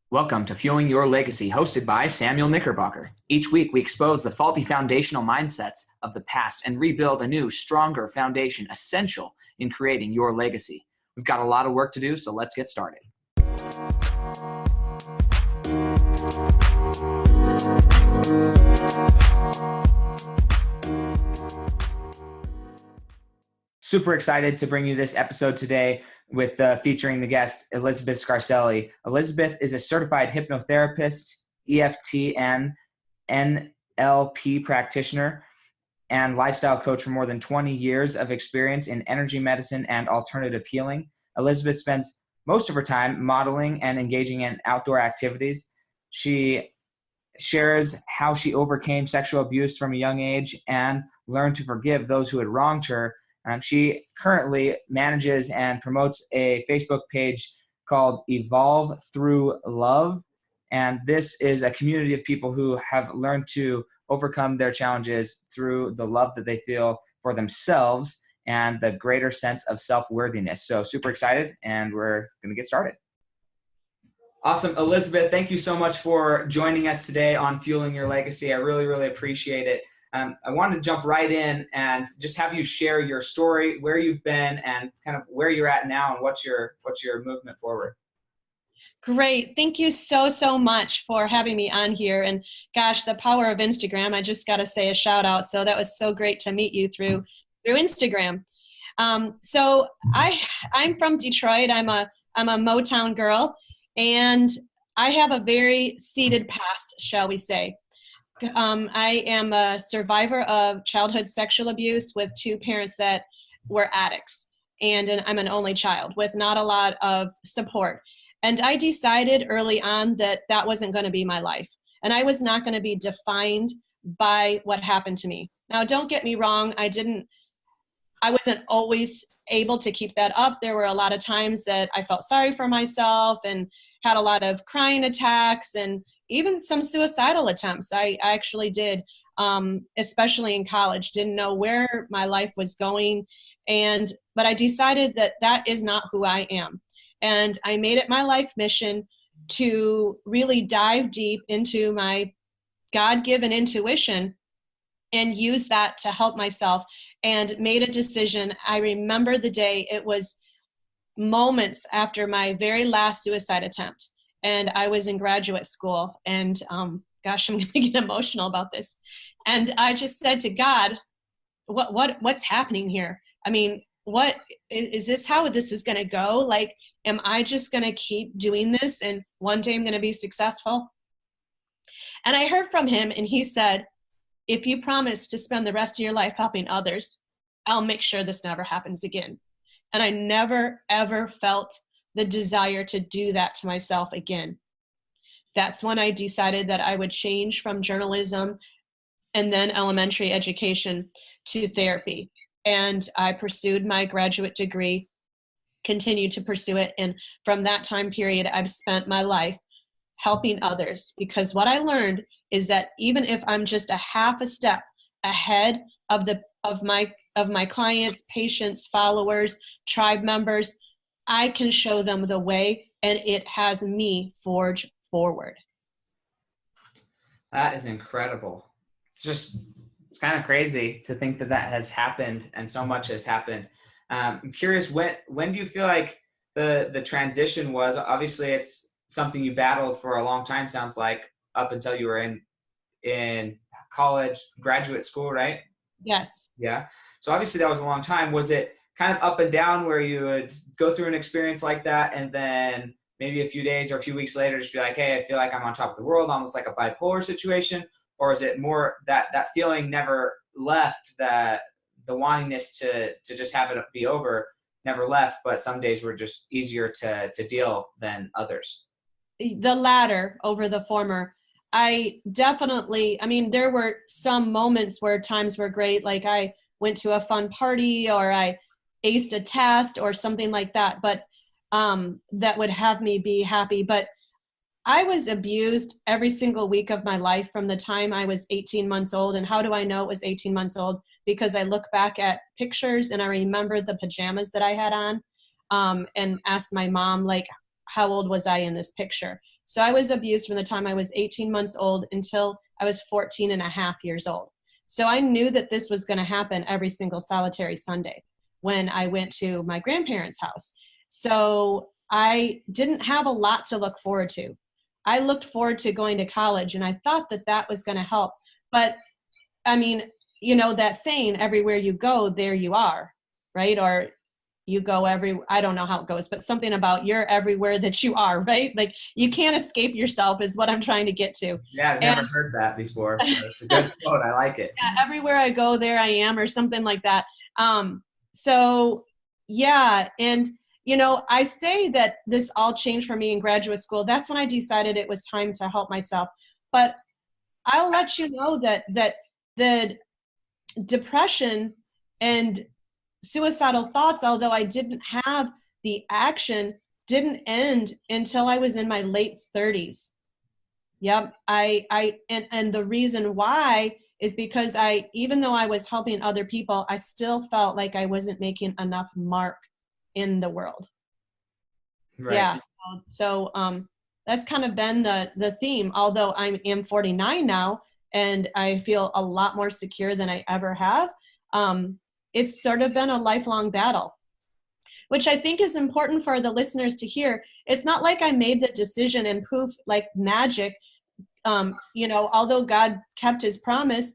Welcome to Fueling Your Legacy, hosted by Samuel Knickerbocker. Each week, we expose the faulty foundational mindsets of the past and rebuild a new, stronger foundation essential in creating your legacy. We've got a lot of work to do, so let's get started. Super excited to bring you this episode today with featuring the guest, Elizabeth Scarcella. Elizabeth is a certified hypnotherapist, EFT and NLP practitioner, and lifestyle coach for more than 20 years of experience in energy medicine and alternative healing. Elizabeth spends most of her time modeling and engaging in outdoor activities. She shares how she overcame sexual abuse from a young age and learned to forgive those who had wronged her. She currently manages and promotes a Facebook page called Evolve Through Love. And this is a community of people who have learned to overcome their challenges through the love that they feel for themselves and the greater sense of self-worthiness. So super excited, and we're going to get started. Awesome. Elizabeth, thank you so much for joining us today on Fueling Your Legacy. I really, really appreciate it. I wanted to jump right in and just have you share your story, where you've been, and kind of where you're at now, and what's your movement forward. Great. Thank you so much for having me on here. And gosh, the power of Instagram, I just got to say a shout out. So that was so great to meet you through Instagram. So I'm from Detroit. I'm a Motown girl, and I have a very seeded past, shall we say. I am a survivor of childhood sexual abuse with two parents that were addicts, and I'm an only child with not a lot of support. And I decided early on that that wasn't going to be my life, and I was not going to be defined by what happened to me. Now, don't get me wrong, I wasn't always able to keep that up. There were a lot of times that I felt sorry for myself and had a lot of crying attacks and even some suicidal attempts. I actually did, especially in college, didn't know where my life was going. But I decided that that is not who I am. And I made it my life mission to really dive deep into my God-given intuition and use that to help myself, and made a decision. I remember the day, it was moments after my very last suicide attempt. And I was in graduate school, and gosh, I'm going to get emotional about this. And I just said to God, what's happening here? I mean, what is this? How this is going to go? Like, am I just going to keep doing this and one day I'm going to be successful? And I heard from him, and he said, if you promise to spend the rest of your life helping others, I'll make sure this never happens again. And I never, ever felt the desire to do that to myself again. That's when I decided that I would change from journalism and then elementary education to therapy. And I pursued my graduate degree, continued to pursue it. And from that time period, I've spent my life helping others, because what I learned is that even if I'm just a half a step ahead of my clients, patients, followers, tribe members, I can show them the way, and it has me forge forward. That is incredible. It's kind of crazy to think that has happened, and so much has happened. I'm curious, when do you feel like the transition was? Obviously, it's something you battled for a long time, sounds like, up until you were in college, graduate school, right? Yes. Yeah. So obviously that was a long time. Was it kind of up and down where you would go through an experience like that and then maybe a few days or a few weeks later just be like, hey, I feel like I'm on top of the world, almost like a bipolar situation? Or is it more that feeling never left, that the wantingness to just have it be over never left, but some days were just easier to deal than others? The latter over the former. There were some moments where times were great, like I went to a fun party or I aced a test or something like that, but that would have me be happy. But I was abused every single week of my life from the time I was 18 months old. And how do I know it was 18 months old? Because I look back at pictures and I remember the pajamas that I had on, and asked my mom, like, how old was I in this picture? So I was abused from the time I was 18 months old until I was 14 and a half years old. So I knew that this was going to happen every single solitary Sunday when I went to my grandparents' house. So I didn't have a lot to look forward to. I looked forward to going to college, and I thought that that was going to help. But I mean, you know, that saying, everywhere you go, there you are, right? Or you go I don't know how it goes, but something about you're everywhere that you are, right? Like you can't escape yourself is what I'm trying to get to. Yeah, I've never heard that before. It's a good quote. I like it. Yeah, everywhere I go, there I am, or something like that. So yeah. And, you know, I say that this all changed for me in graduate school. That's when I decided it was time to help myself. But I'll let you know that the depression and suicidal thoughts, although I didn't have the action, didn't end until I was in my late 30s. Yep. And the reason why is because even though I was helping other people, I still felt like I wasn't making enough mark in the world. Right. Yeah. So that's kind of been the theme, although I am 49 now and I feel a lot more secure than I ever have. It's sort of been a lifelong battle, which I think is important for the listeners to hear. It's not like I made the decision and poof, like magic. You know, although God kept his promise,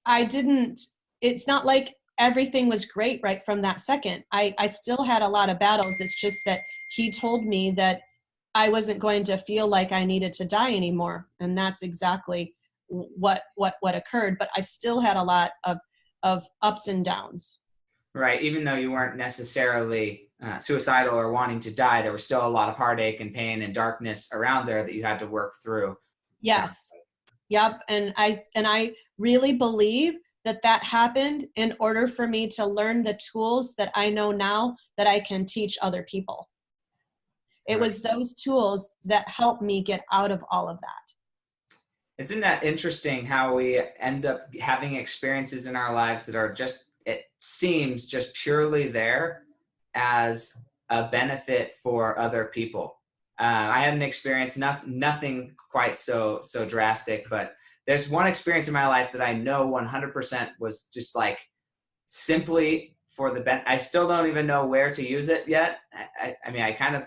it's not like everything was great right from that second. I still had a lot of battles. It's just that he told me that I wasn't going to feel like I needed to die anymore. And that's exactly what occurred. But I still had a lot of ups and downs. Right. Even though you weren't necessarily suicidal or wanting to die, there was still a lot of heartache and pain and darkness around there that you had to work through. Yes. Yep. And I really believe that happened in order for me to learn the tools that I know now that I can teach other people. It was those tools that helped me get out of all of that. Isn't that interesting how we end up having experiences in our lives that are just, it seems just purely there as a benefit for other people. I had an experience, nothing quite so drastic, but there's one experience in my life that I know 100% was just like simply for the I still don't even know where to use it yet. I mean, I kind of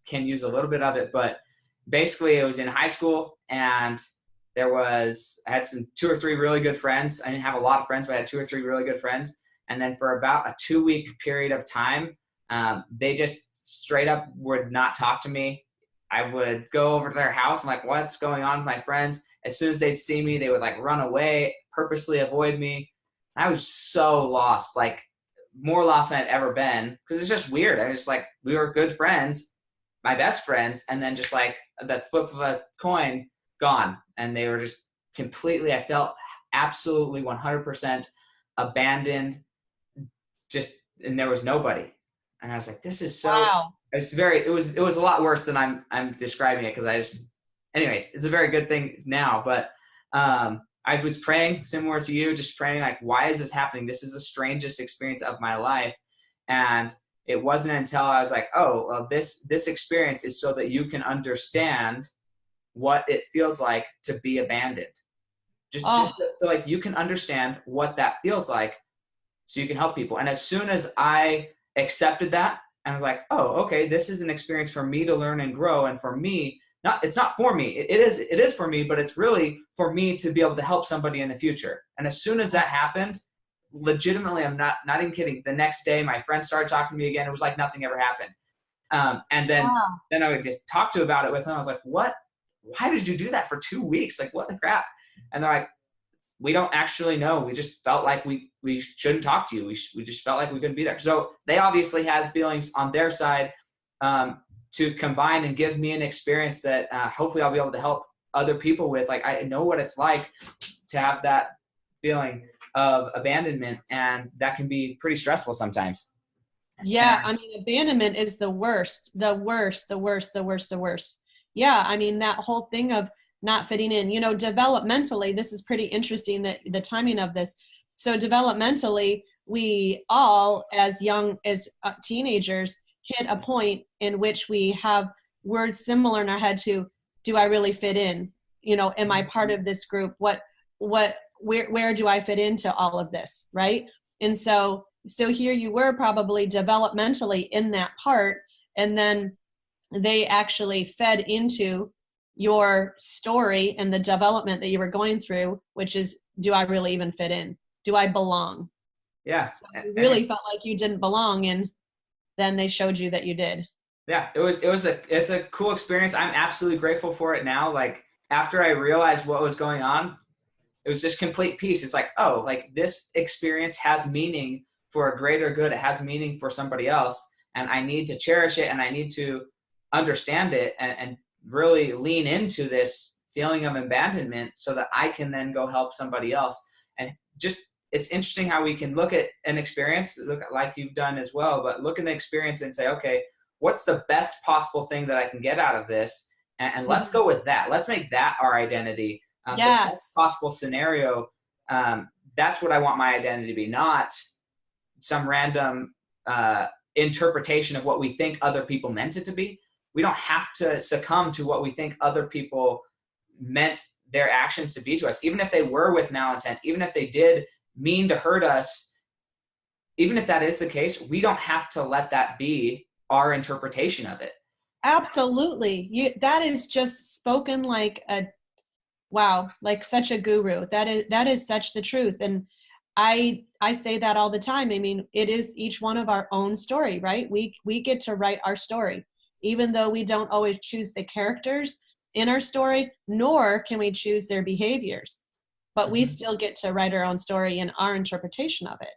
can use a little bit of it, but basically it was in high school, and I had 2 or 3 really good friends. I didn't have a lot of friends, but I had 2 or 3 really good friends. And then for about a 2-week period of time, they just straight up would not talk to me. I would go over to their house. I'm like, what's going on with my friends? As soon as they'd see me, they would like run away, purposely avoid me. I was so lost, like more lost than I'd ever been, because it's just weird. I was just like, we were good friends, my best friends, and then just like the flip of a coin, gone. And they were just completely, I felt absolutely 100% abandoned, and there was nobody. And I was like, this is so, wow. It was a lot worse than I'm describing it, because anyways, it's a very good thing now. But I was praying similar to you, just praying like, why is this happening? This is the strangest experience of my life. And it wasn't until I was like, oh, well, this experience is so that you can understand what it feels like to be abandoned. Just so like you can understand what that feels like, so you can help people. And as soon as I accepted that, and I was like, oh, okay, this is an experience for me to learn and grow. And for me, it's not for me. It is for me, but it's really for me to be able to help somebody in the future. And as soon as that happened, legitimately, I'm not even kidding. The next day, my friends started talking to me again. It was like nothing ever happened. And then I would just talk about it with them. I was like, what? Why did you do that for 2 weeks? Like, what the crap? And they're like, we don't actually know. We just felt like we shouldn't talk to you. We just felt like we couldn't be there. So they obviously had feelings on their side to combine and give me an experience that hopefully I'll be able to help other people with. Like, I know what it's like to have that feeling of abandonment, and that can be pretty stressful sometimes. Yeah, I mean, abandonment is the worst. Yeah, I mean, that whole thing of not fitting in, you know, developmentally, this is pretty interesting, that the timing of this. So developmentally, we all, as young as teenagers, hit a point in which we have words similar in our head to do I really fit in? You know, am I part of this group? Where do I fit into all of this, right? And so here you were probably developmentally in that part, and then they actually fed into your story and the development that you were going through, which is, do I really even fit in? Do I belong? Yeah. So you really felt like you didn't belong, and then they showed you that you did. Yeah, it's a cool experience. I'm absolutely grateful for it now. Like after I realized what was going on, it was just complete peace. It's like, oh, like this experience has meaning for a greater good. It has meaning for somebody else. And I need to cherish it, and I need to understand it, and really lean into this feeling of abandonment so that I can then go help somebody else. And just, it's interesting how we can look at an experience, look at, like you've done as well, but look at an experience and say, okay, what's the best possible thing that I can get out of this? And let's go with that. Let's make that our identity. The best possible scenario. That's what I want my identity to be, not some random interpretation of what we think other people meant it to be. We don't have to succumb to what we think other people meant their actions to be to us, even if they were with malintent, even if they did mean to hurt us. Even if that is the case, we don't have to let that be our interpretation of it. Absolutely. That is just spoken like a, wow, like such a guru. That is such the truth. And I say that all the time. I mean, it is each one of our own story, right? We get to write our story, even though we don't always choose the characters in our story, nor can we choose their behaviors, but we still get to write our own story and our interpretation of it.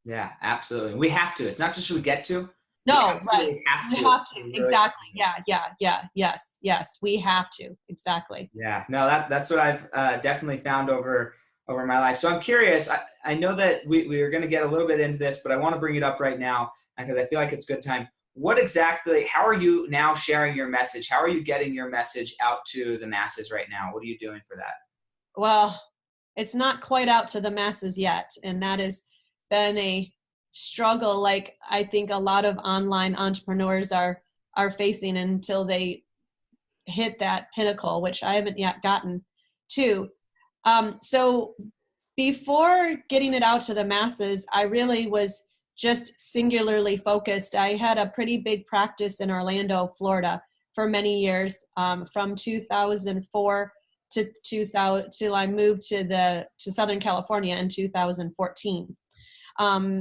Yeah, absolutely. We have to. It's not just we get to. No, right. We have to. Exactly. Yeah. Yes. We have to. Exactly. Yeah. No, that's what I've definitely found over my life. So I'm curious. I know that we are going to get a little bit into this, but I want to bring it up right now because I feel like it's a good time. How are you now sharing your message? How are you getting your message out to the masses right now? What are you doing for that? Well, it's not quite out to the masses yet. And that has been a struggle, like I think a lot of online entrepreneurs are facing until they hit that pinnacle, which I haven't yet gotten to. So before getting it out to the masses, I really was just singularly focused. I had a pretty big practice in Orlando, Florida for many years, from 2004 to 2000 till I moved to Southern California in 2014.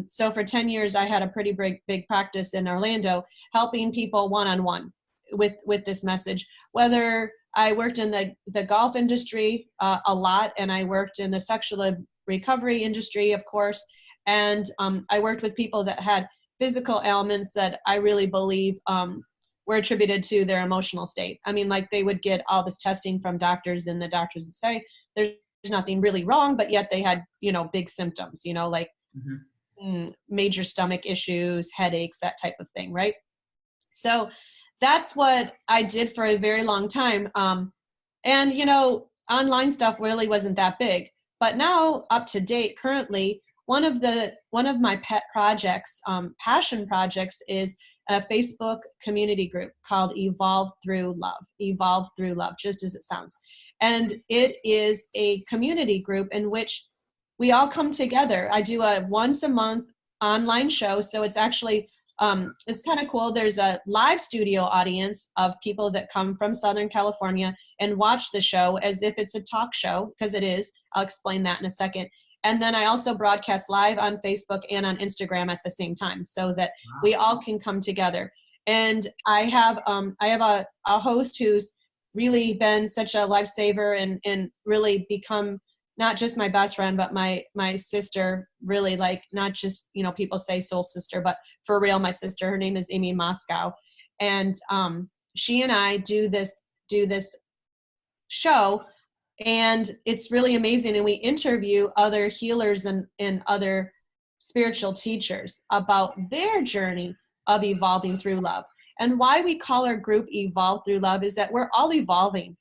So for 10 years, I had a pretty big practice in Orlando, helping people one-on-one with this message. Whether I worked in the golf industry a lot, and I worked in the sexual recovery industry, of course, and I worked with people that had physical ailments that I really believe were attributed to their emotional state. I mean, like they would get all this testing from doctors, and the doctors would say there's nothing really wrong, but yet they had, big symptoms, like major stomach issues, headaches, that type of thing, right? So that's what I did for a very long time. And, online stuff really wasn't that big. But now, up to date, currently, one of my pet projects, passion projects, is a Facebook community group called Evolve Through Love. Evolve Through Love, just as it sounds. And it is a community group in which we all come together. I do a once a month online show. So it's actually, it's kind of cool. There's a live studio audience of people that come from Southern California and watch the show as if it's a talk show, because it is. I'll explain that in a second. And then I also broadcast live on Facebook and on Instagram at the same time, so that we all can come together. And I have a host who's really been such a lifesaver and really become not just my best friend, but my sister, really, like, not just, people say soul sister, but for real, my sister. Her name is Aimee Mosco. And she and I do this show, and it's really amazing. And we interview other healers and other spiritual teachers about their journey of evolving through love. And why we call our group Evolve Through Love is that we're all evolving.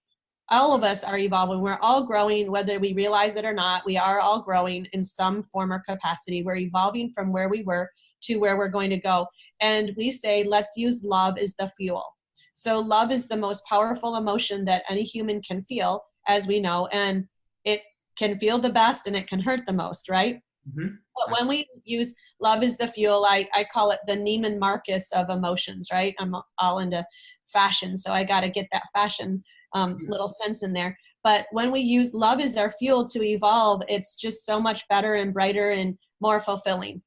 All of us are evolving. We're all growing, whether we realize it or not. We are all growing in some form or capacity. We're evolving from where we were to where we're going to go. And we say, let's use love as the fuel. So love is the most powerful emotion that any human can feel, as we know, and it can feel the best and it can hurt the most, right? Mm-hmm. But when we use love is the fuel, I call it the Neiman Marcus of emotions, right? I'm all into fashion, so I got to get that fashion little sense in there. But when we use love as our fuel to evolve, it's just so much better and brighter and more fulfilling.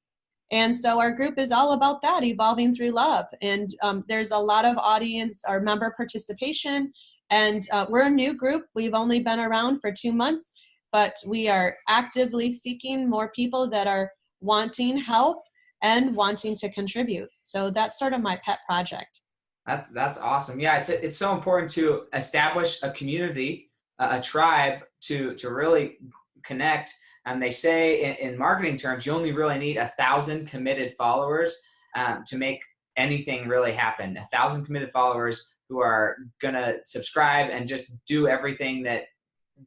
And so our group is all about that, evolving through love. And there's a lot of audience or member participation. And we're a new group. We've only been around for 2 months, but we are actively seeking more people that are wanting help and wanting to contribute. So that's sort of my pet project. That's awesome. Yeah, it's so important to establish a community, a tribe to really connect. And they say in marketing terms, you only really need 1,000 committed followers to make anything really happen. 1,000 committed followers who are gonna subscribe and just do everything that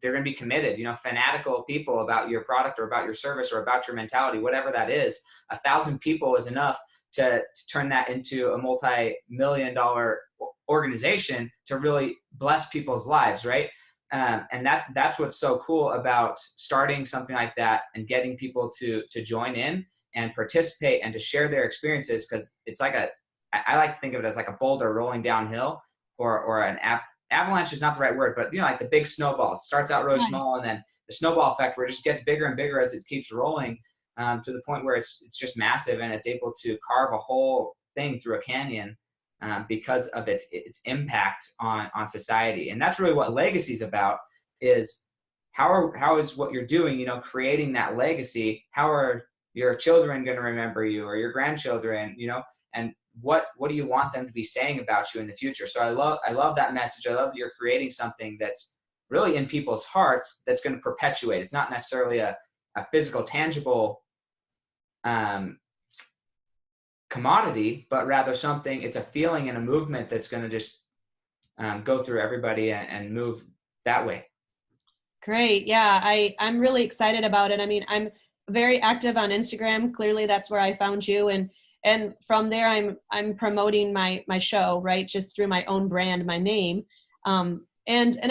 they're going to be committed, fanatical people about your product or about your service or about your mentality, whatever that is. 1,000 people is enough to turn that into a multi-million-dollar organization to really bless people's lives, right? And that's what's so cool about starting something like that and getting people to join in and participate and to share their experiences, because it's like I like to think of it as like a boulder rolling downhill, or an avalanche is not the right word, but like the big snowballs. It starts out really small, and then the snowball effect where it just gets bigger and bigger as it keeps rolling to the point where it's just massive, and it's able to carve a whole thing through a canyon because of its impact on society. And that's really what legacy is about, is how is what you're doing, creating that legacy. How are your children going to remember you, or your grandchildren, and what do you want them to be saying about you in the future? So I love that message. I love that you're creating something that's really in people's hearts that's going to perpetuate. It's not necessarily a physical, tangible commodity, but rather something, it's a feeling and a movement that's going to just go through everybody and move that way. Great. Yeah, I'm really excited about it. I mean, I'm very active on Instagram. Clearly that's where I found you. And from there, I'm promoting my show, right? Just through my own brand, my name. And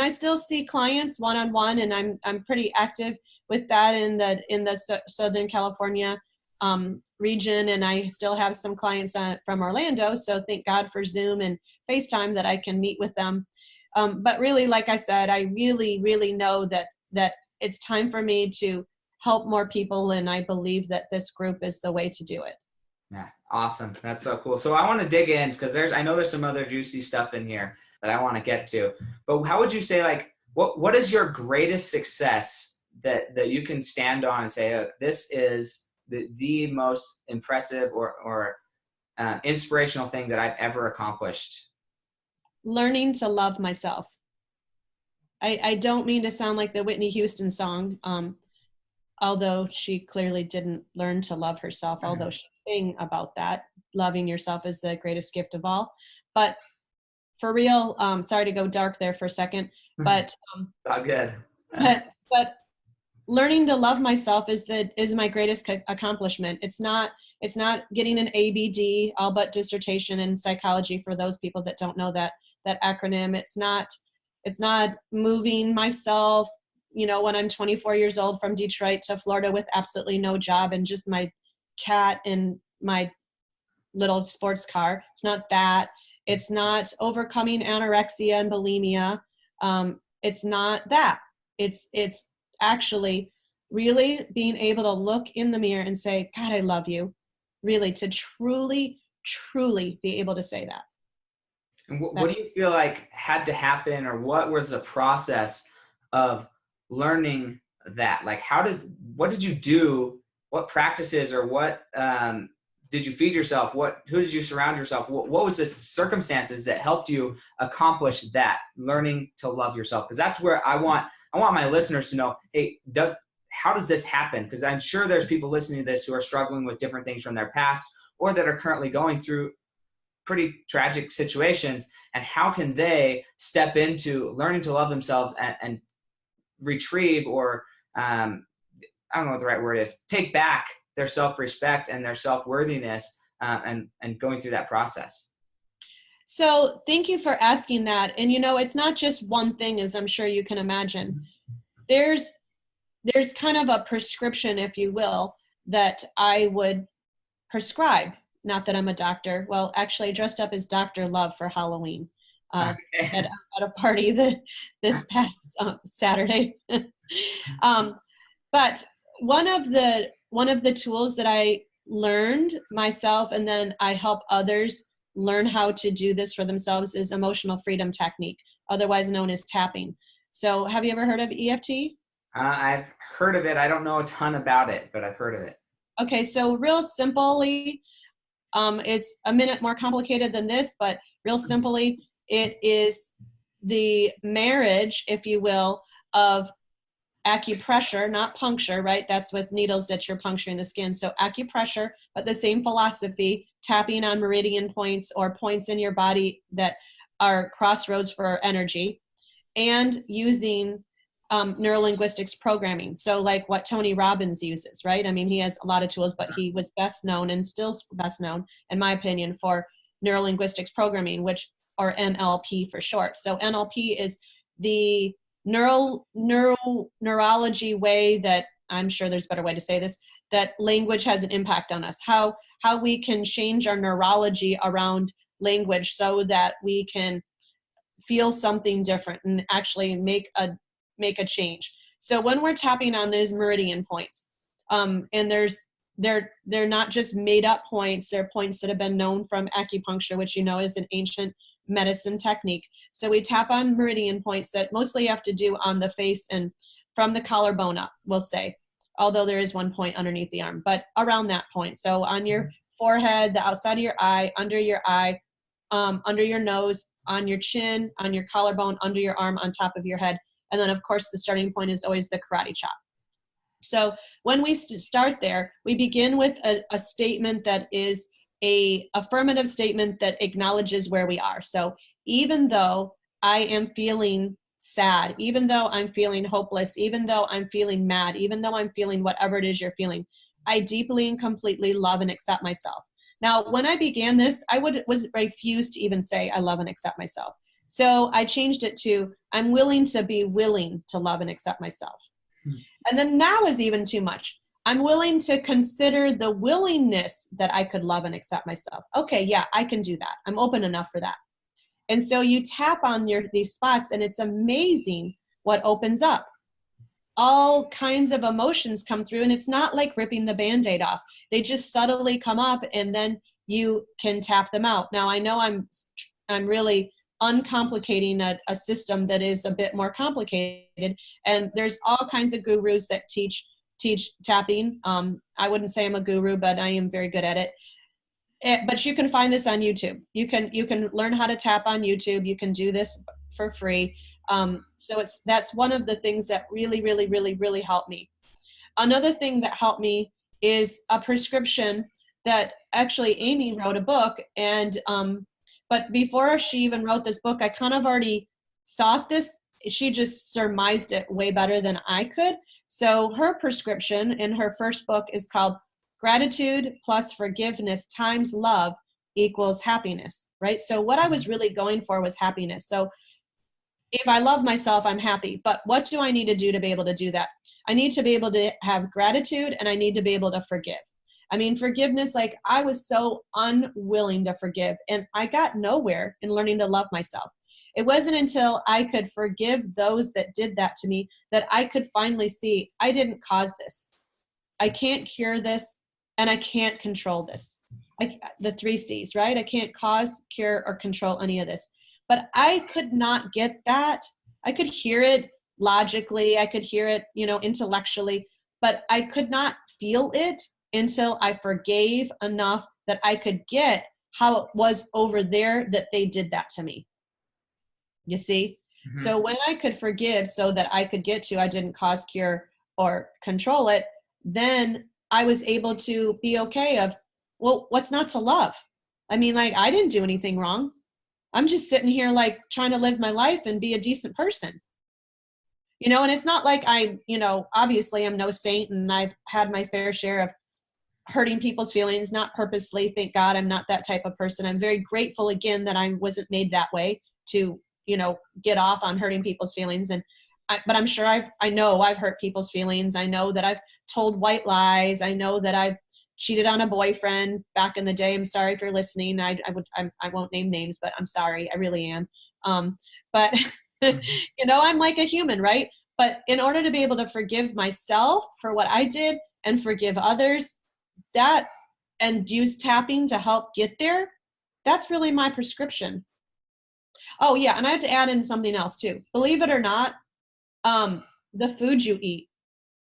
I still see clients one-on-one, and I'm pretty active with that in the Southern California region. And I still have some clients from Orlando. So thank God for Zoom and FaceTime that I can meet with them. But really, like I said, I really, really know that it's time for me to help more people. And I believe that this group is the way to do it. Yeah, awesome. That's so cool. So I want to dig in, because I know there's some other juicy stuff in here that I want to get to. But how would you say, like, what is your greatest success that you can stand on and say, oh, this is the most impressive or inspirational thing that I've ever accomplished? Learning to love myself. I don't mean to sound like the Whitney Houston song, although she clearly didn't learn to love herself, although she sang about that. Loving yourself is the greatest gift of all. But for real, sorry to go dark there for a second, but it's all good. but learning to love myself is my greatest accomplishment. It's not getting an ABD, all but dissertation in psychology, for those people that don't know that acronym. It's not moving myself, when I'm 24 years old, from Detroit to Florida with absolutely no job and just my cat and my little sports car. It's not that. It's not overcoming anorexia and bulimia. It's not that. It's actually really being able to look in the mirror and say, God, I love you. Really, to truly, truly be able to say that. And what do you feel like had to happen, or what was the process of learning that? Like, what did you do? What practices, or what did you feed yourself? Who did you surround yourself? What was the circumstances that helped you accomplish that, learning to love yourself? Because that's where I want my listeners to know, hey, how does this happen? Because I'm sure there's people listening to this who are struggling with different things from their past, or that are currently going through pretty tragic situations. And how can they step into learning to love themselves and retrieve, or I don't know what the right word is, take back their self-respect and their self-worthiness, and going through that process? So thank you for asking that. And it's not just one thing, as I'm sure you can imagine. There's kind of a prescription, if you will, that I would prescribe. Not that I'm a doctor. Well, actually, I dressed up as Dr. Love for Halloween at a party this past Saturday. But one of the tools that I learned myself, and then I help others learn how to do this for themselves, is emotional freedom technique, otherwise known as tapping. So have you ever heard of EFT? I've heard of it. I don't know a ton about it, but I've heard of it. Okay, so real simply, it's a minute more complicated than this, but real simply, it is the marriage, if you will, of acupressure, not puncture, right? That's with needles that you're puncturing the skin. So acupressure, but the same philosophy, tapping on meridian points or points in your body that are crossroads for energy, and using neurolinguistics programming. So like what Tony Robbins uses, right? I mean, he has a lot of tools, but he was best known, and still best known, in my opinion, for neurolinguistics programming, or NLP for short. So NLP is the neurology way that, I'm sure there's a better way to say this, that language has an impact on us, how we can change our neurology around language so that we can feel something different and actually make a change. So when we're tapping on those meridian points, and they're not just made up points, they're points that have been known from acupuncture, which is an ancient medicine technique. So we tap on meridian points that mostly have to do on the face and from the collarbone up, we'll say, although there is one point underneath the arm, but around that point. So on your forehead, the outside of your eye, under your eye, under your nose, on your chin, on your collarbone, under your arm, on top of your head. And then, of course, the starting point is always the karate chop. So when we start there, we begin with a statement that is a affirmative statement that acknowledges where we are. So even though I am feeling sad, even though I'm feeling hopeless, even though I'm feeling mad, even though I'm feeling whatever it is you're feeling, I deeply and completely love and accept myself. Now, when I began this, I refused to even say I love and accept myself. So I changed it to, I'm willing to be willing to love and accept myself. And then that was even too much. I'm willing to consider the willingness that I could love and accept myself. Okay, yeah, I can do that. I'm open enough for that. And so you tap on these spots, and it's amazing what opens up. All kinds of emotions come through, and it's not like ripping the Band-Aid off. They just subtly come up, and then you can tap them out. Now, I know I'm really uncomplicating a system that is a bit more complicated, and there's all kinds of gurus that teach tapping. I wouldn't say I'm a guru, but I am very good at it. But you can find this on YouTube. You can learn how to tap on YouTube. You can do this for free. So that's one of the things that really, really, really, really helped me. Another thing that helped me is a prescription that actually Aimee wrote a book, and but before she even wrote this book, I kind of already thought this. She just surmised it way better than I could. So her prescription in her first book is called Gratitude plus Forgiveness times Love equals Happiness, right? So what I was really going for was happiness. So if I love myself, I'm happy. But what do I need to do to be able to do that? I need to be able to have gratitude, and I need to be able to forgive. I mean, forgiveness, like I was so unwilling to forgive, and I got nowhere in learning to love myself. It wasn't until I could forgive those that did that to me that I could finally see I didn't cause this. I can't cure this, and I can't control this. The 3 C's, right? I can't cause, cure, or control any of this. But I could not get that. I could hear it logically. I could hear it, intellectually, but I could not feel it until I forgave enough that I could get how it was over there that they did that to me. You see? Mm-hmm. So when I could forgive so that I could get to, I didn't cause, cure, or control it, then I was able to be okay of, well, what's not to love? I mean, like, I didn't do anything wrong. I'm just sitting here like trying to live my life and be a decent person. And it's not like obviously I'm no saint, and I've had my fair share of hurting people's feelings, not purposely. Thank God I'm not that type of person. I'm very grateful again that I wasn't made that way to, get off on hurting people's feelings. But I'm sure I know I've hurt people's feelings. I know that I've told white lies. I know that I've cheated on a boyfriend back in the day. I'm sorry if you're listening. I won't name names, but I'm sorry. I really am. But I'm like a human, right? But in order to be able to forgive myself for what I did and forgive others, that and use tapping to help get there, that's really my prescription. Oh yeah, and I have to add in something else too. Believe it or not, the food you eat.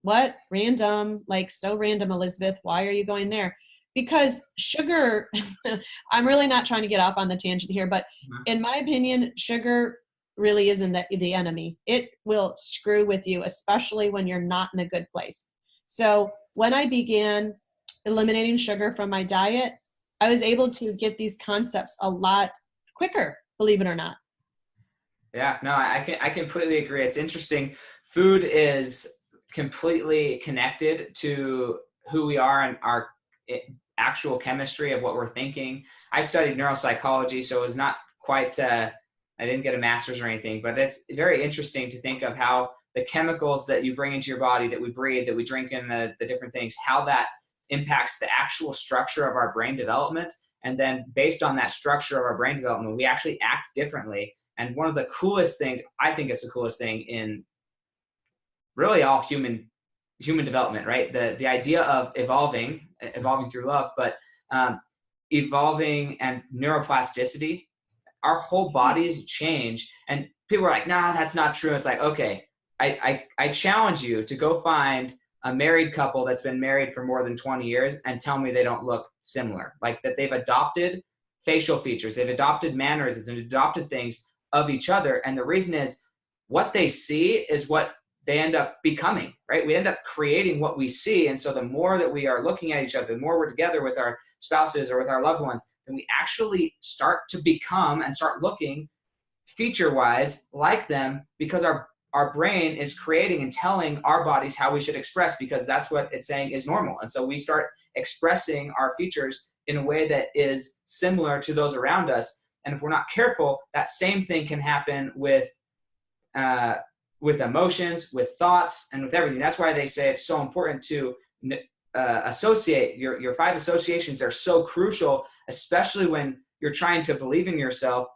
What? Random, like so random, Elizabeth. Why are you going there? Because sugar, I'm really not trying to get off on the tangent here, but in my opinion, sugar really isn't the enemy. It will screw with you, especially when you're not in a good place. So when I began eliminating sugar from my diet, I was able to get these concepts a lot quicker, believe it or not. Yeah, no, I completely agree. It's interesting. Food is completely connected to who we are and our actual chemistry of what we're thinking. I studied neuropsychology, so it was not quite, I didn't get a master's or anything, but it's very interesting to think of how the chemicals that you bring into your body, that we breathe, that we drink in, the different things, how that impacts the actual structure of our brain development. And then based on that structure of our brain development, we actually act differently. And one of the coolest things, I think it's the coolest thing in really all human development, right? The idea of evolving through love, but evolving and neuroplasticity, our whole bodies change. And people are like, nah, that's not true. It's like, okay, I challenge you to go find a married couple that's been married for more than 20 years and tell me they don't look similar, like that they've adopted facial features, they've adopted mannerisms and adopted things of each other. And the reason is what they see is what they end up becoming, right? We end up creating what we see. And so the more that we are looking at each other, the more we're together with our spouses or with our loved ones, then we actually start to become and start looking feature-wise like them, because our brain is creating and telling our bodies how we should express, because that's what it's saying is normal. And so we start expressing our features in a way that is similar to those around us. And if we're not careful, that same thing can happen with emotions, with thoughts, and with everything. That's why they say it's so important to associate. Your 5 associations are so crucial, especially when you're trying to believe in yourself.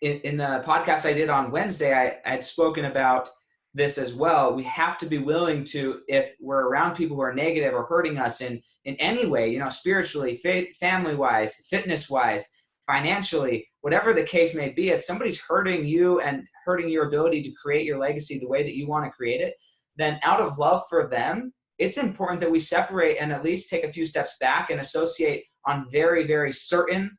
In the podcast I did on Wednesday, I had spoken about this as well. We have to be willing to, if we're around people who are negative or hurting us in any way, spiritually, family-wise, fitness-wise, financially, whatever the case may be, if somebody's hurting you and hurting your ability to create your legacy the way that you want to create it, then out of love for them, it's important that we separate and at least take a few steps back and associate on very, very certain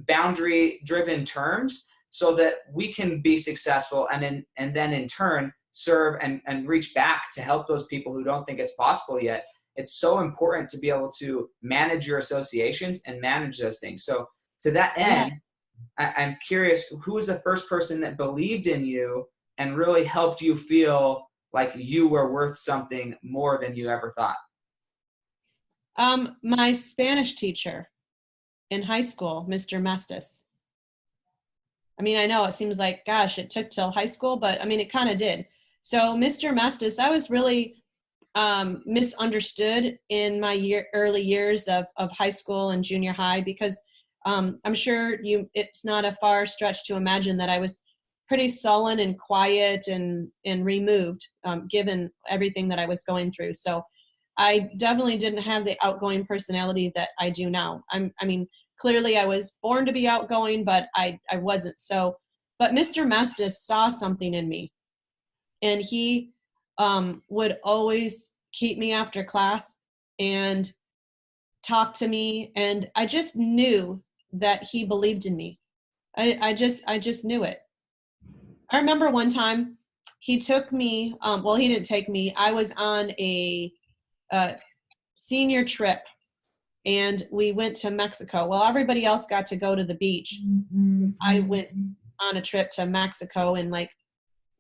boundary-driven terms so that we can be successful and then in turn serve and reach back to help those people who don't think it's possible yet. It's so important to be able to manage your associations and manage those things. So to that end, I'm curious, who was the first person that believed in you and really helped you feel like you were worth something more than you ever thought? My Spanish teacher in high school, Mr. Mestis. I mean, I know it seems like, gosh, it took till high school, but I mean, it kind of did. So Mr. Mestis, I was really misunderstood in my early years of high school and junior high, because I'm sure it's not a far stretch to imagine that I was pretty sullen and quiet and removed, given everything that I was going through. So I definitely didn't have the outgoing personality that I do now. I mean, clearly I was born to be outgoing, but I wasn't. So, but Mr. Mestis saw something in me, and he would always keep me after class and talk to me. And I just knew that he believed in me. I just knew it. I remember one time he took me, well, he didn't take me. I was on a senior trip, and we went to Mexico. Well, everybody else got to go to the beach. Mm-hmm. I went on a trip to Mexico and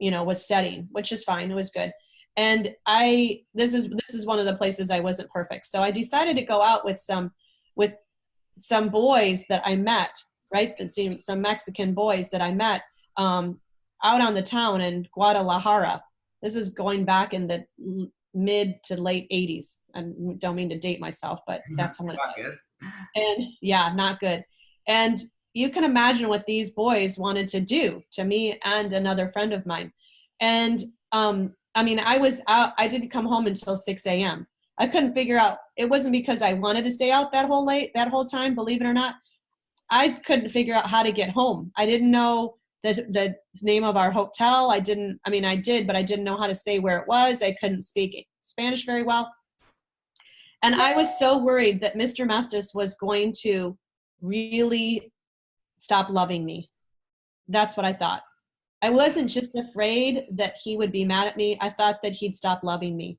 was studying, which is fine. It was good. And this is one of the places I wasn't perfect. So I decided to go out with some boys that I met, right? Some Mexican boys that I met out on the town in Guadalajara. This is going back in the mid to late 80s. I don't mean to date myself, but that's how it is. And yeah, not good. And you can imagine what these boys wanted to do to me and another friend of mine. And I mean, I was out, I didn't come home until 6 a.m. I couldn't figure out, it wasn't because I wanted to stay out that whole time, believe it or not. I couldn't figure out how to get home. I didn't know the name of our hotel. I did, but I didn't know how to say where it was. I couldn't speak Spanish very well. And I was so worried that Mr. Mestis was going to really stop loving me. That's what I thought. I wasn't just afraid that he would be mad at me. I thought that he'd stop loving me.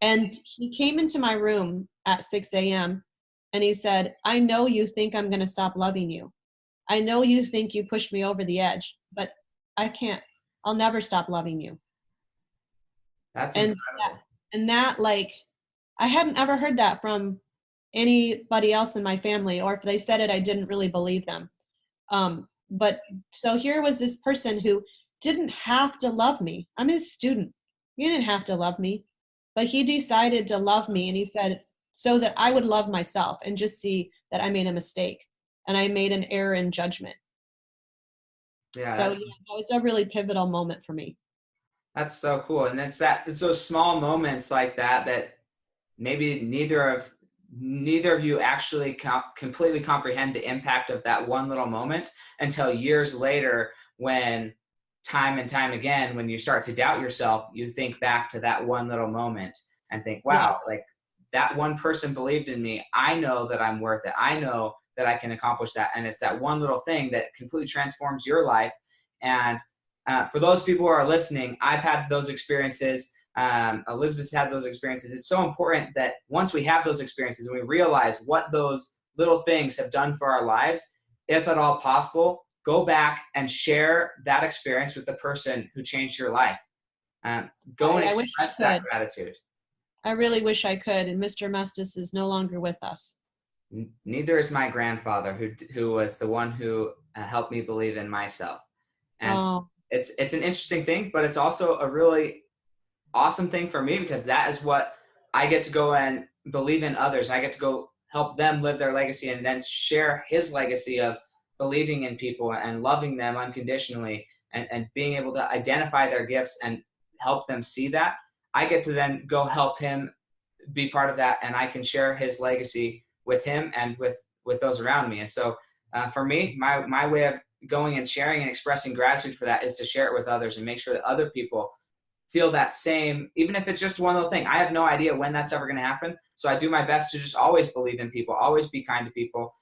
And he came into my room at 6 a.m. and he said, I know you think I'm going to stop loving you. I know you think you pushed me over the edge, but I can't. I'll never stop loving you. That's incredible. And that, like, I hadn't ever heard that from anybody else in my family, or if they said it, I didn't really believe them. But so here was this person who didn't have to love me. I'm his student. He didn't have to love me, but he decided to love me. And he said, so that I would love myself and just see that I made a mistake and I made an error in judgment. Yeah. So yeah, that was a really pivotal moment for me. That's so cool. And it's those small moments like that maybe neither of you actually completely comprehend the impact of that one little moment until years later, when time and time again, when you start to doubt yourself, you think back to that one little moment and think, wow, yes, like that one person believed in me. I know that I'm worth it. I know that I can accomplish that. And it's that one little thing that completely transforms your life. And for those people who are listening, I've had those experiences. Elizabeth's had those experiences. It's so important that once we have those experiences and we realize what those little things have done for our lives, if at all possible, go back and share that experience with the person who changed your life. Go and express that gratitude. I really wish I could. And Mr. Mestis is no longer with us. Neither is my grandfather, who was the one who helped me believe in myself. And it's an interesting thing, but it's also a really awesome thing for me, because that is what I get to go and believe in others. I get to go help them live their legacy and then share his legacy of believing in people and loving them unconditionally and being able to identify their gifts and help them see that. I get to then go help him be part of that, and I can share his legacy with him and with those around me. And so for me, my way of going and sharing and expressing gratitude for that is to share it with others and make sure that other people feel that same, even if it's just one little thing. I have no idea when that's ever going to happen. So I do my best to just always believe in people, always be kind to people.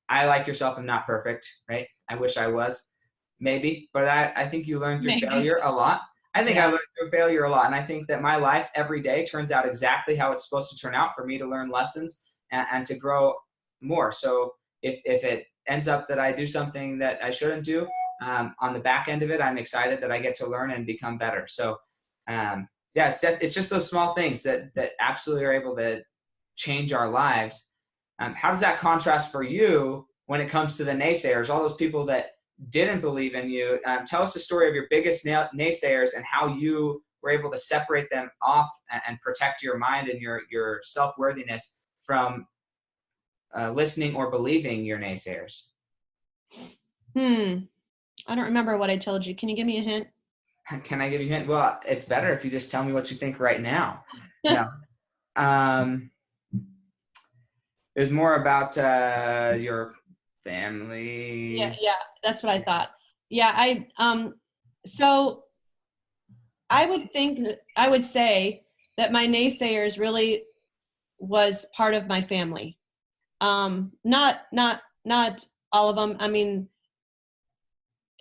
I, like yourself, am not perfect, right? I wish I was, maybe, but I think you learn through failure a lot. I think I learned through failure a lot. And I think that my life every day turns out exactly how it's supposed to turn out for me to learn lessons and to grow more. So if it ends up that I do something that I shouldn't do, on the back end of it, I'm excited that I get to learn and become better. So it's just those small things that absolutely are able to change our lives. How does that contrast for you when it comes to the naysayers, all those people that didn't believe in you? Tell us the story of your biggest naysayers and how you were able to separate them off and protect your mind and your self-worthiness from listening or believing your naysayers. I don't remember what I told you. Can you give me a hint? Can I give you a hint? Well, it's better if you just tell me what you think right now. No. It was more about your family. Yeah, that's what I thought. Yeah, so I would say that my naysayers really was part of my family. Not all of them. I mean,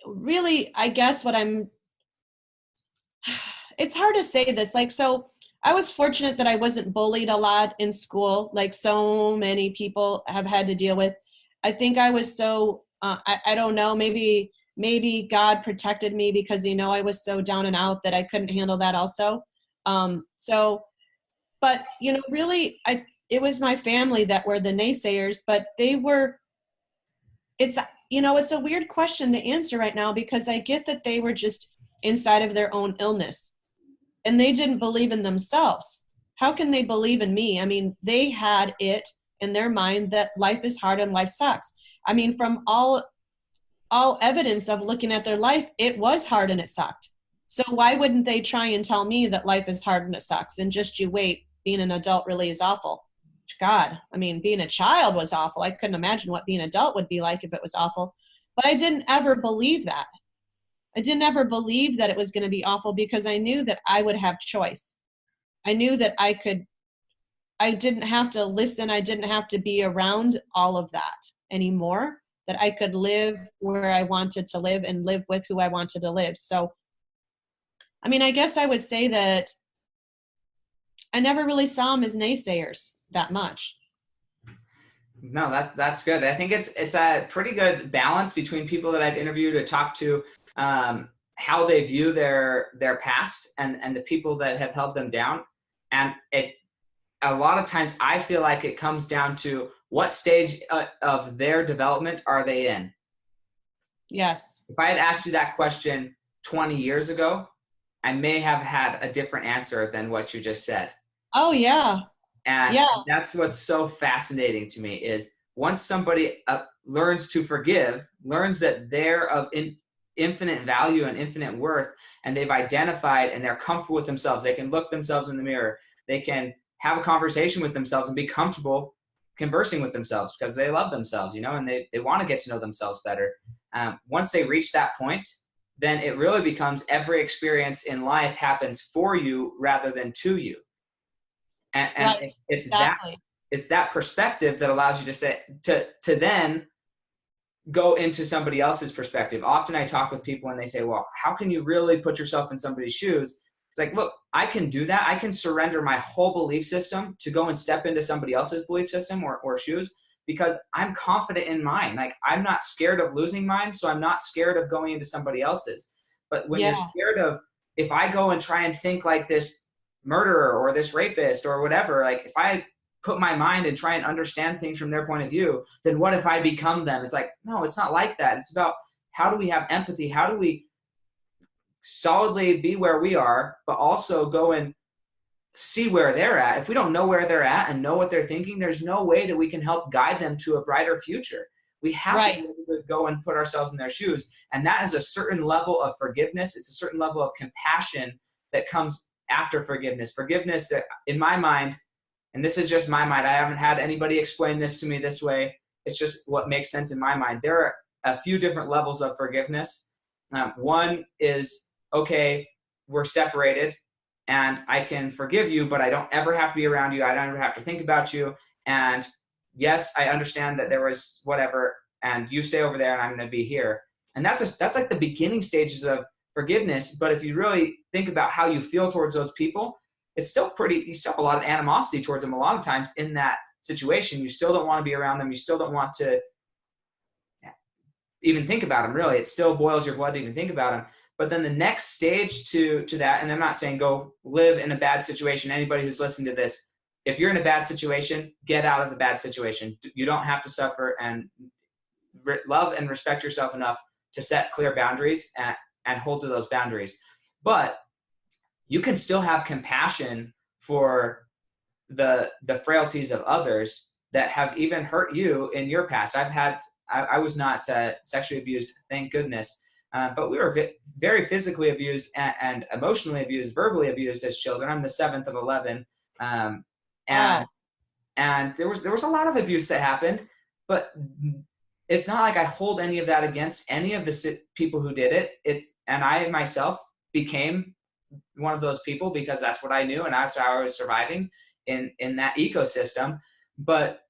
really, I guess it's hard to say this. Like, so I was fortunate that I wasn't bullied a lot in school, like so many people have had to deal with. I think I was so, I don't know, maybe God protected me because, I was so down and out that I couldn't handle that also. So, but, you know, really, it was my family that were the naysayers, but it's, you know, it's a weird question to answer right now, because I get that they were just inside of their own illness and they didn't believe in themselves. How can they believe in me? I mean, they had it in their mind that life is hard and life sucks. I mean, from all evidence of looking at their life, it was hard and it sucked. So why wouldn't they try and tell me that life is hard and it sucks, and just you wait, being an adult really is awful? God, I mean, being a child was awful. I couldn't imagine what being an adult would be like if it was awful. But I didn't ever believe that. I didn't ever believe that it was going to be awful, because I knew that I would have choice. I knew that I didn't have to listen. I didn't have to be around all of that anymore, that I could live where I wanted to live and live with who I wanted to live. So, I mean, I guess I would say that I never really saw them as naysayers that much. No, that's good. I think it's a pretty good balance between people that I've interviewed or talked to, how they view their past and the people that have held them down. And a lot of times I feel like it comes down to what stage of their development are they in? Yes. If I had asked you that question 20 years ago, I may have had a different answer than what you just said. Oh, yeah. And yeah. that's what's so fascinating to me is once somebody learns to forgive, learns that they're of infinite value and infinite worth, and they've identified and they're comfortable with themselves, they can look themselves in the mirror, they can have a conversation with themselves and be comfortable conversing with themselves because they love themselves, you know, and they want to get to know themselves better. Once they reach that point, then it really becomes every experience in life happens for you rather than to you. And right. it's exactly. it's that perspective that allows you to say, to then go into somebody else's perspective. Often I talk with people and they say, well, how can you really put yourself in somebody's shoes? It's like, look, I can do that. I can surrender my whole belief system to go and step into somebody else's belief system or shoes, because I'm confident in mine. Like, I'm not scared of losing mine, so I'm not scared of going into somebody else's. But when you're scared of, if I go and try and think like this murderer or this rapist or whatever, like if I put my mind and try and understand things from their point of view, then what if I become them? It's like, no, it's not like that. It's about how do we have empathy? How do we solidly be where we are, but also go and see where they're at? If we don't know where they're at and know what they're thinking, there's no way that we can help guide them to a brighter future. We have to be able to go and put ourselves in their shoes. And that is a certain level of forgiveness. It's a certain level of compassion that comes after forgiveness. Forgiveness, that in my mind, and this is just my mind, I haven't had anybody explain this to me this way. It's just what makes sense in my mind. There are a few different levels of forgiveness. One is, okay, we're separated and I can forgive you, but I don't ever have to be around you. I don't ever have to think about you. And yes, I understand that there was whatever, and you stay over there and I'm going to be here. And that's like the beginning stages of forgiveness. But if you really think about how you feel towards those people, it's still you still have a lot of animosity towards them a lot of times in that situation. You still don't want to be around them. You still don't want to even think about them, really. It still boils your blood to even think about them. But then the next stage to that, and I'm not saying go live in a bad situation. Anybody who's listening to this, if you're in a bad situation, get out of the bad situation. You don't have to suffer, and love and respect yourself enough to set clear boundaries and hold to those boundaries. But you can still have compassion for the frailties of others that have even hurt you in your past. I was not sexually abused, thank goodness. But we were very physically abused and emotionally abused, verbally abused as children. I'm the 7th of 11. And there was a lot of abuse that happened, but it's not like I hold any of that against any of the people who did it. And I myself became one of those people because that's what I knew, and that's how I was surviving in that ecosystem. But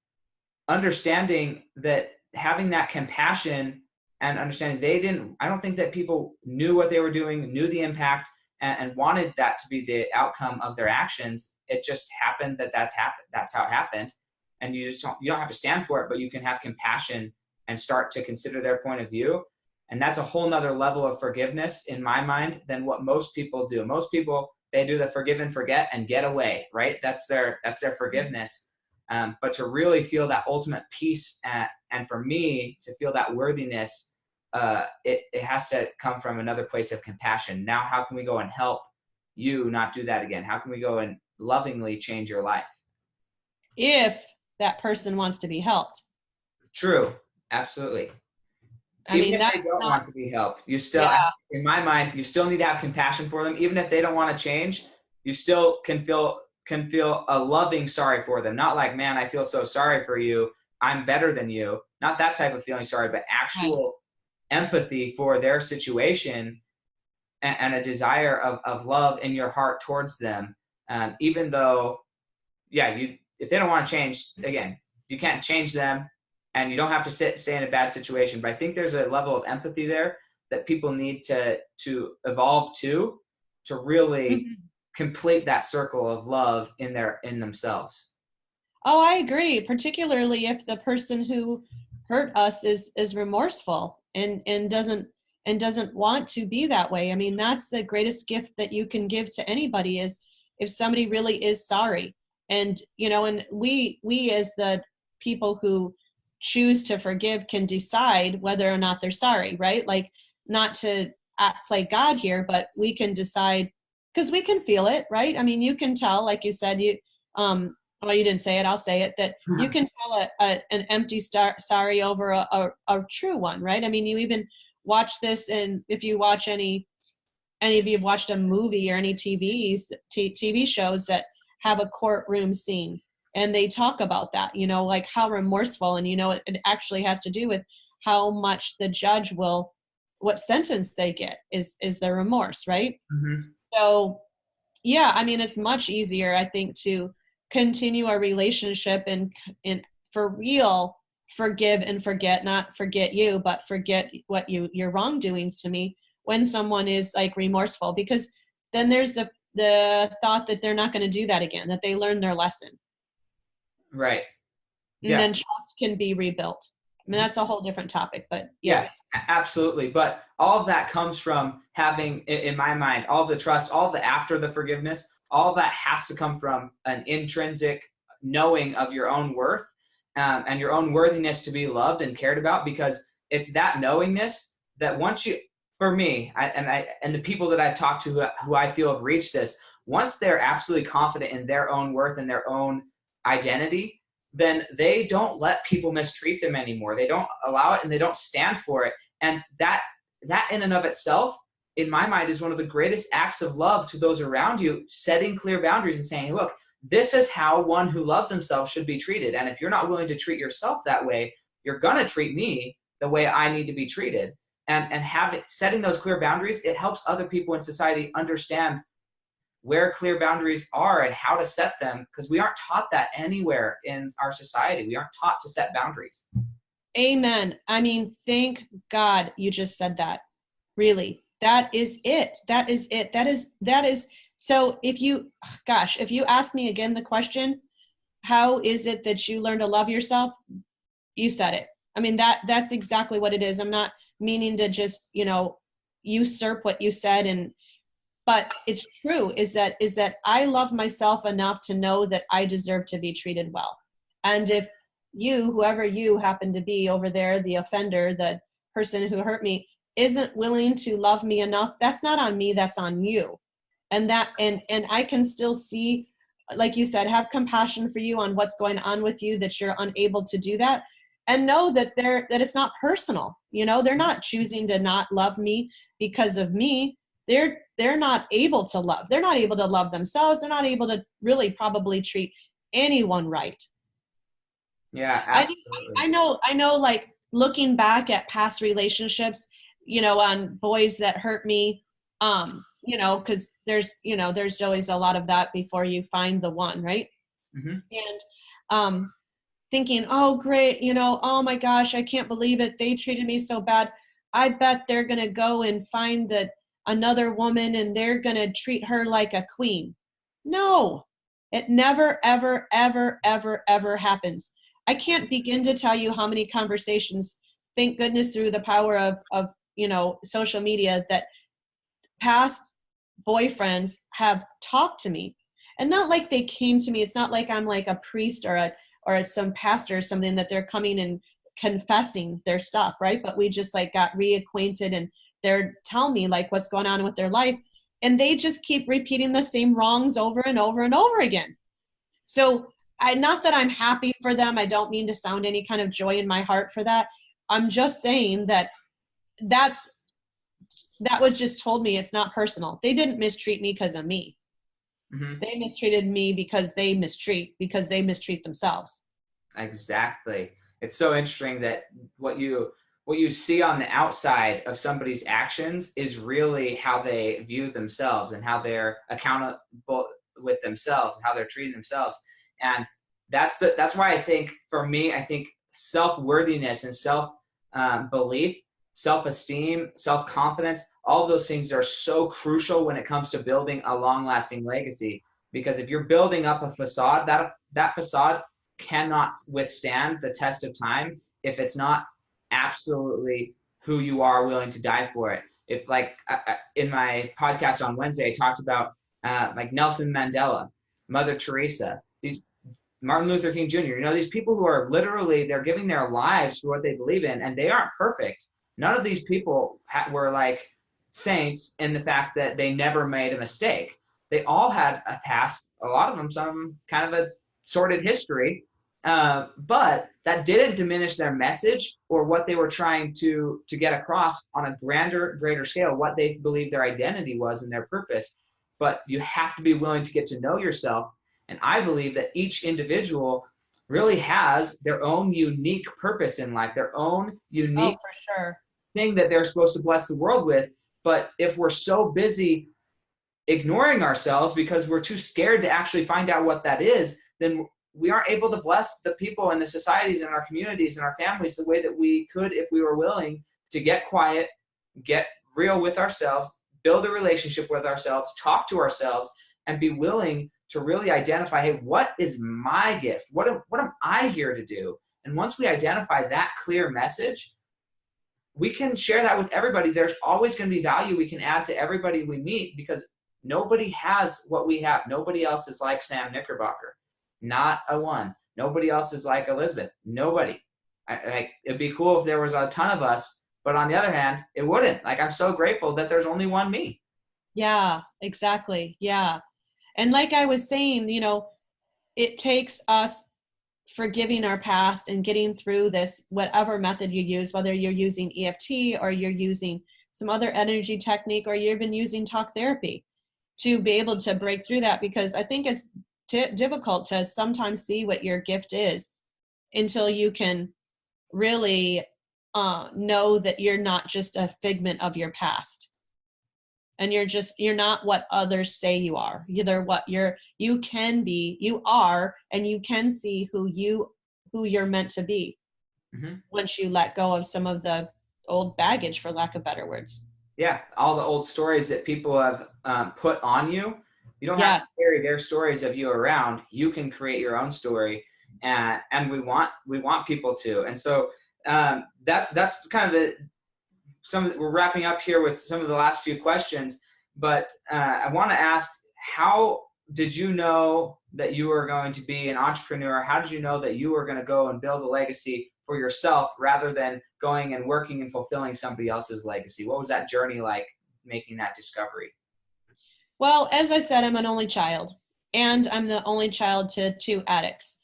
understanding that, having that compassion and understanding I don't think that people knew what they were doing, knew the impact, and wanted that to be the outcome of their actions. It just happened that's happened. That's how it happened. And you don't have to stand for it, but you can have compassion and start to consider their point of view. And that's a whole nother level of forgiveness in my mind than what most people do. Most people they do the forgive and forget and get away, right? That's their forgiveness. But to really feel that ultimate peace, and for me to feel that worthiness, it has to come from another place of compassion. Now, how can we go and help you not do that again? How can we go and lovingly change your life? If that person wants to be helped. True. Absolutely. Even if they don't want to be helped, you still, in my mind, you still need to have compassion for them. Even if they don't want to change, you still can feel a loving sorry for them. Not like, man, I feel so sorry for you, I'm better than you. Not that type of feeling sorry, but actual empathy for their situation, and a desire of love in your heart towards them. Even though, if they don't want to change, again, you can't change them, and you don't have to stay in a bad situation. But I think there's a level of empathy there that people need to evolve to really complete that circle of love in themselves. Oh, I agree. Particularly if the person who hurt us is remorseful and doesn't want to be that way. I mean, that's the greatest gift that you can give to anybody, is if somebody really is sorry. And, and we as the people who choose to forgive can decide whether or not they're sorry, right? Like, not to play God here, but we can decide, because we can feel it, right? I mean, you can tell, like you said, well, you didn't say it, I'll say it, that you can tell an empty sorry over a true one, right? I mean, you even watch this, and if you watch any of you have watched a movie or any TV shows that have a courtroom scene, and they talk about that, like how remorseful, and it actually has to do with how much the judge what sentence they get is the remorse, right? Mm-hmm. So yeah, I mean, it's much easier, I think, to continue a relationship and for real forgive and forget, not forget you, but forget what your wrongdoings to me, when someone is like remorseful, because then there's the thought that they're not going to do that again, that they learned their lesson. Right. And then trust can be rebuilt. I mean, that's a whole different topic, but yes, absolutely. But all of that comes from having, in my mind, all the trust, all the after the forgiveness, all of that has to come from an intrinsic knowing of your own worth, and your own worthiness to be loved and cared about, because it's that knowingness that once you, for me, and the people that I've talked to who I feel have reached this, once they're absolutely confident in their own worth and their own identity, then they don't let people mistreat them anymore. They don't allow it, and they don't stand for it. And that in and of itself, in my mind, is one of the greatest acts of love to those around you, setting clear boundaries and saying, hey, look, this is how one who loves themselves should be treated. And if you're not willing to treat yourself that way, you're going to treat me the way I need to be treated. And setting those clear boundaries, it helps other people in society understand where clear boundaries are and how to set them, because we aren't taught that anywhere in our society. We aren't taught to set boundaries. Amen. I mean, thank God you just said that. Really. That is it. That is it. That is. So if you ask me again the question, how is it that you learn to love yourself? You said it. I mean, that's exactly what it is. I'm not meaning to just, usurp what you said, but it's true, is that I love myself enough to know that I deserve to be treated well. And if whoever you happen to be over there, the offender, the person who hurt me, isn't willing to love me enough, that's not on me, that's on you. And I can still see, like you said, have compassion for you on what's going on with you, that you're unable to do that, and know that it's not personal. They're not choosing to not love me because of me. They're not able to love. They're not able to love themselves. They're not able to really probably treat anyone right. Yeah, absolutely. I know, like, looking back at past relationships, on boys that hurt me, because there's always a lot of that before you find the one, right? Mm-hmm. And thinking, oh, great, oh my gosh, I can't believe it, they treated me so bad. I bet they're going to go and find another woman and they're going to treat her like a queen. No, it never, ever, ever, ever, ever happens. I can't begin to tell you how many conversations, thank goodness through the power of social media, that past boyfriends have talked to me, and not like they came to me. It's not like I'm like a priest or some pastor or something that they're coming and confessing their stuff, right? But we just like got reacquainted, and they're telling me like what's going on with their life, and they just keep repeating the same wrongs over and over and over again. So not that I'm happy for them. I don't mean to sound any kind of joy in my heart for that. I'm just saying that that was just told me it's not personal. They didn't mistreat me because of me. Mm-hmm. They mistreated me because they mistreat themselves. Exactly. It's so interesting that what you see on the outside of somebody's actions is really how they view themselves and how they're accountable with themselves and how they're treating themselves. And that's why I think, for me, I think self-worthiness and self-belief, self-esteem, self-confidence, all of those things are so crucial when it comes to building a long-lasting legacy. Because if you're building up a facade, that facade cannot withstand the test of time if it's not absolutely who you are willing to die for it. If like in my podcast on Wednesday, I talked about like Nelson Mandela, Mother Teresa, these Martin Luther King Jr., these people who are literally, they're giving their lives for what they believe in, and they aren't perfect. None of these people were like saints in the fact that they never made a mistake. They all had a past, a lot of them, some kind of a sordid history, but that didn't diminish their message or what they were trying to get across on a greater scale, what they believed their identity was and their purpose. But you have to be willing to get to know yourself. And I believe that each individual really has their own unique purpose in life, their own unique for sure. thing that they're supposed to bless the world with. But if we're so busy ignoring ourselves because we're too scared to actually find out what that is, then we aren't able to bless the people and the societies and our communities and our families the way that we could if we were willing to get quiet, get real with ourselves, build a relationship with ourselves, talk to ourselves, and be willing to really identify, hey, what is my gift? What am I here to do? And once we identify that clear message, we can share that with everybody. There's always going to be value we can add to everybody we meet, because nobody has what we have. Nobody else is like Sam Knickerbocker. Not a one. Nobody else is like Elizabeth. Nobody. It'd be cool if there was a ton of us, but on the other hand, it wouldn't. Like, I'm so grateful that there's only one me. Yeah, exactly. Yeah. And like I was saying, it takes us forgiving our past and getting through this, whatever method you use, whether you're using EFT or you're using some other energy technique or you're even using talk therapy, to be able to break through that. Because I think it's difficult to sometimes see what your gift is until you can really know that you're not just a figment of your past. And you're not what others say you are. Either what you can be, you are, and you can see who you're meant to be. Mm-hmm. Once you let go of some of the old baggage, for lack of better words. Yeah, all the old stories that people have put on you. You don't have to carry their stories of you around. You can create your own story, and we want people to. And so that's kind of we're wrapping up here with some of the last few questions, but I want to ask, how did you know that you were going to be an entrepreneur? How did you know that you were going to go and build a legacy for yourself rather than going and working and fulfilling somebody else's legacy? What was that journey like, making that discovery? Well, as I said, I'm an only child, and I'm the only child to 2 addicts.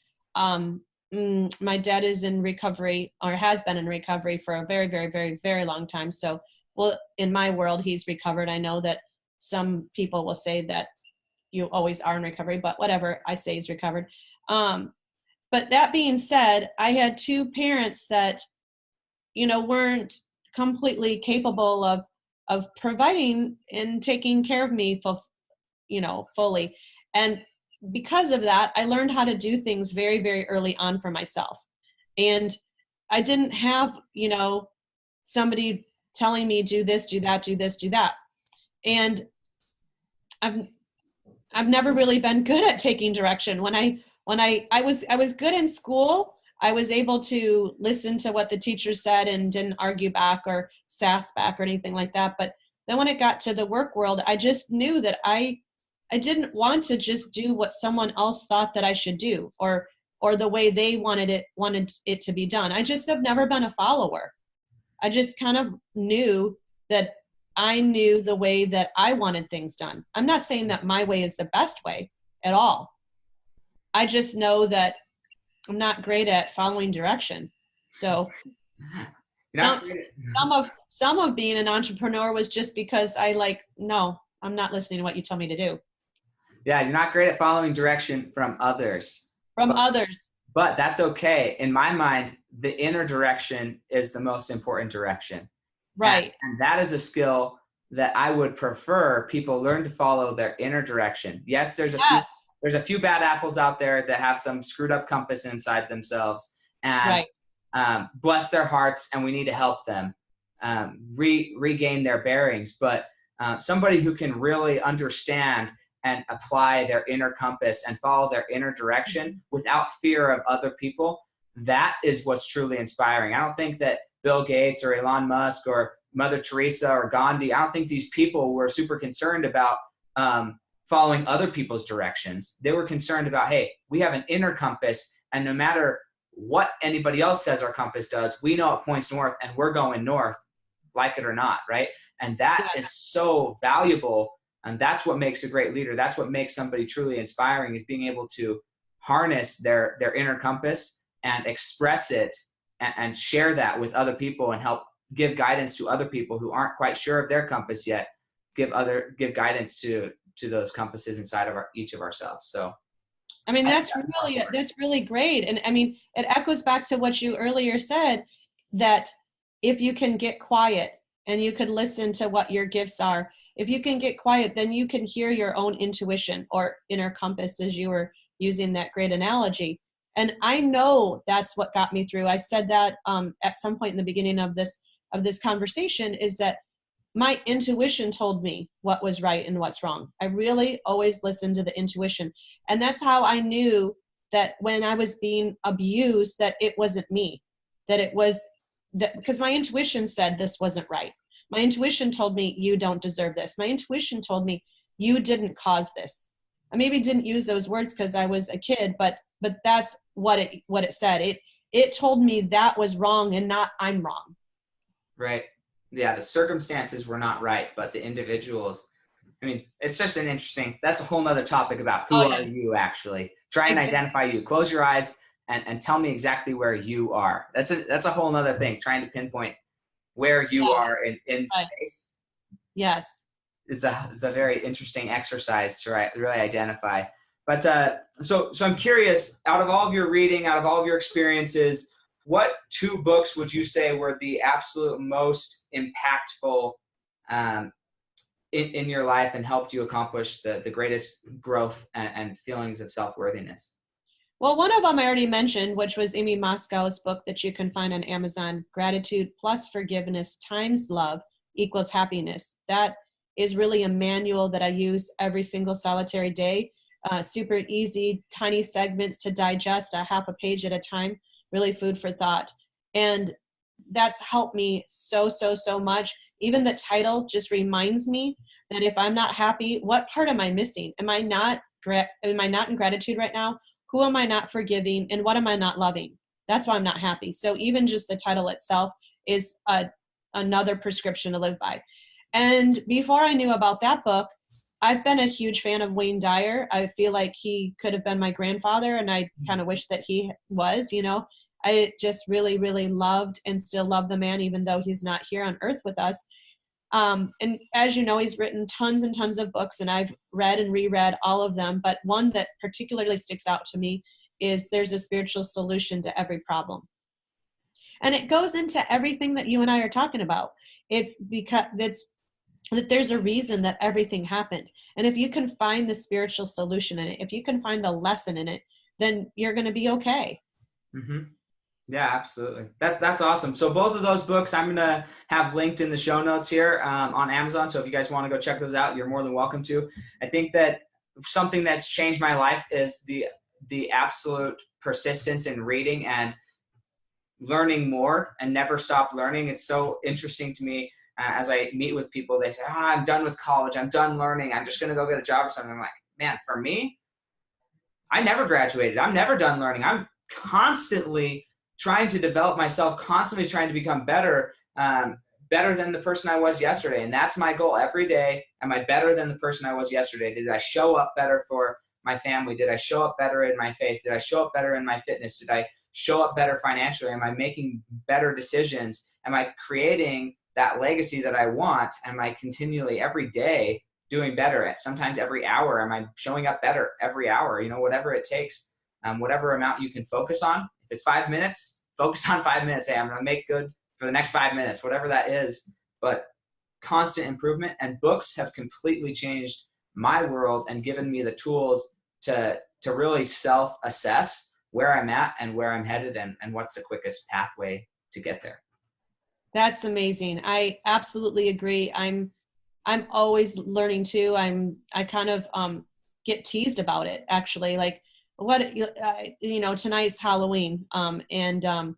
My dad is in recovery, or has been in recovery, for a very, very, very, very long time. So, well, in my world, he's recovered. I know that some people will say that you always are in recovery, but whatever, I say he's recovered. But that being said, I had 2 parents that, weren't completely capable of providing and taking care of me, fully. And because of that, I learned how to do things very, very early on for myself. And I didn't have, somebody telling me, do this, do that, do this, do that. And I've never really been good at taking direction. When I was good in school, I was able to listen to what the teacher said and didn't argue back or sass back or anything like that. But Then when it got to the work world, I just knew that I didn't want to just do what someone else thought that I should do, or the way they wanted it to be done. I just have never been a follower. I just kind of knew that I knew the way that I wanted things done. I'm not saying that my way is the best way at all. I just know that I'm not great at following direction. So some of being an entrepreneur was just because no, I'm not listening to what you tell me to do. Yeah, you're not great at following direction from others. But that's okay. In my mind, the inner direction is the most important direction. Right. And that is a skill that I would prefer people learn to follow their inner direction. Yes, there's a few bad apples out there that have some screwed up compass inside themselves, and bless their hearts, and we need to help them regain their bearings. But somebody who can really understand and apply their inner compass and follow their inner direction without fear of other people, that is what's truly inspiring. I don't think that Bill Gates or Elon Musk or Mother Teresa or Gandhi, I don't think these people were super concerned about following other people's directions. They were concerned about, hey, we have an inner compass, and no matter what anybody else says our compass does, we know it points north, and we're going north, like it or not, right? And that is so valuable. And that's what makes a great leader. That's what makes somebody truly inspiring, is being able to harness their inner compass and express it and share that with other people, and help give guidance to other people who aren't quite sure of their compass yet. Give guidance to those compasses inside of each of ourselves. So, I mean, that's really great. And I mean, it echoes back to what you earlier said, that if you can get quiet and you can listen to what your gifts are, if you can get quiet, then you can hear your own intuition or inner compass, as you were using that great analogy. And I know that's what got me through. I said that at some point in the beginning of this conversation, is that my intuition told me what was right and what's wrong. I really always listened to the intuition. And that's how I knew that when I was being abused, that it wasn't me, that it was that, because my intuition said this wasn't right. My intuition told me you don't deserve this. My intuition told me you didn't cause this. I maybe didn't use those words because I was a kid, but that's what it said. It told me that was wrong and not I'm wrong. Right. Yeah, the circumstances were not right, but the individuals, I mean, it's just that's a whole nother topic about who are you actually. Try and identify you. Close your eyes and tell me exactly where you are. That's a whole nother thing, trying to pinpoint where you are in space. Yes. It's a very interesting exercise to really identify. But so I'm curious, out of all of your reading, out of all of your experiences, what 2 books would you say were the absolute most impactful in your life and helped you accomplish the greatest growth and feelings of self-worthiness? Well, one of them I already mentioned, which was Aimee Mosco's book that you can find on Amazon, Gratitude plus Forgiveness times Love equals Happiness. That is really a manual that I use every single solitary day. Super easy, tiny segments to digest, a half a page at a time, really food for thought. And that's helped me so much. Even the title just reminds me that if I'm not happy, what part am I missing? Am I not in gratitude right now? Who am I not forgiving? And what am I not loving? That's why I'm not happy. So even just the title itself is another prescription to live by. And before I knew about that book, I've been a huge fan of Wayne Dyer. I feel like he could have been my grandfather, and I kind of wish that he was, I just really, really loved and still love the man, even though he's not here on earth with us. And as you know, he's written tons and tons of books, and I've read and reread all of them. But one that particularly sticks out to me is There's a Spiritual Solution to Every Problem. And it goes into everything that you and I are talking about. It's because that there's a reason that everything happened. And if you can find the spiritual solution in it, if you can find the lesson in it, then you're going to be okay. Mm-hmm. Yeah, absolutely. That's awesome. So both of those books I'm going to have linked in the show notes here on Amazon. So if you guys want to go check those out, you're more than welcome to. I think that something that's changed my life is the absolute persistence in reading and learning more and never stop learning. It's so interesting to me as I meet with people, they say, I'm done with college. I'm done learning. I'm just going to go get a job or something. I'm like, man, for me, I never graduated. I'm never done learning. I'm constantly trying to develop myself, constantly trying to become better, better than the person I was yesterday. And that's my goal every day. Am I better than the person I was yesterday? Did I show up better for my family? Did I show up better in my faith? Did I show up better in my fitness? Did I show up better financially? Am I making better decisions? Am I creating that legacy that I want? Am I continually every day doing better? Sometimes every hour, am I showing up better every hour? Whatever it takes, whatever amount you can focus on. If it's 5 minutes, focus on 5 minutes. Hey, I'm going to make good for the next 5 minutes, whatever that is. But constant improvement, and books have completely changed my world and given me the tools to really self-assess where I'm at and where I'm headed and what's the quickest pathway to get there. That's amazing. I absolutely agree. I'm always learning too. I kind of get teased about it, actually. Like, tonight's Halloween, and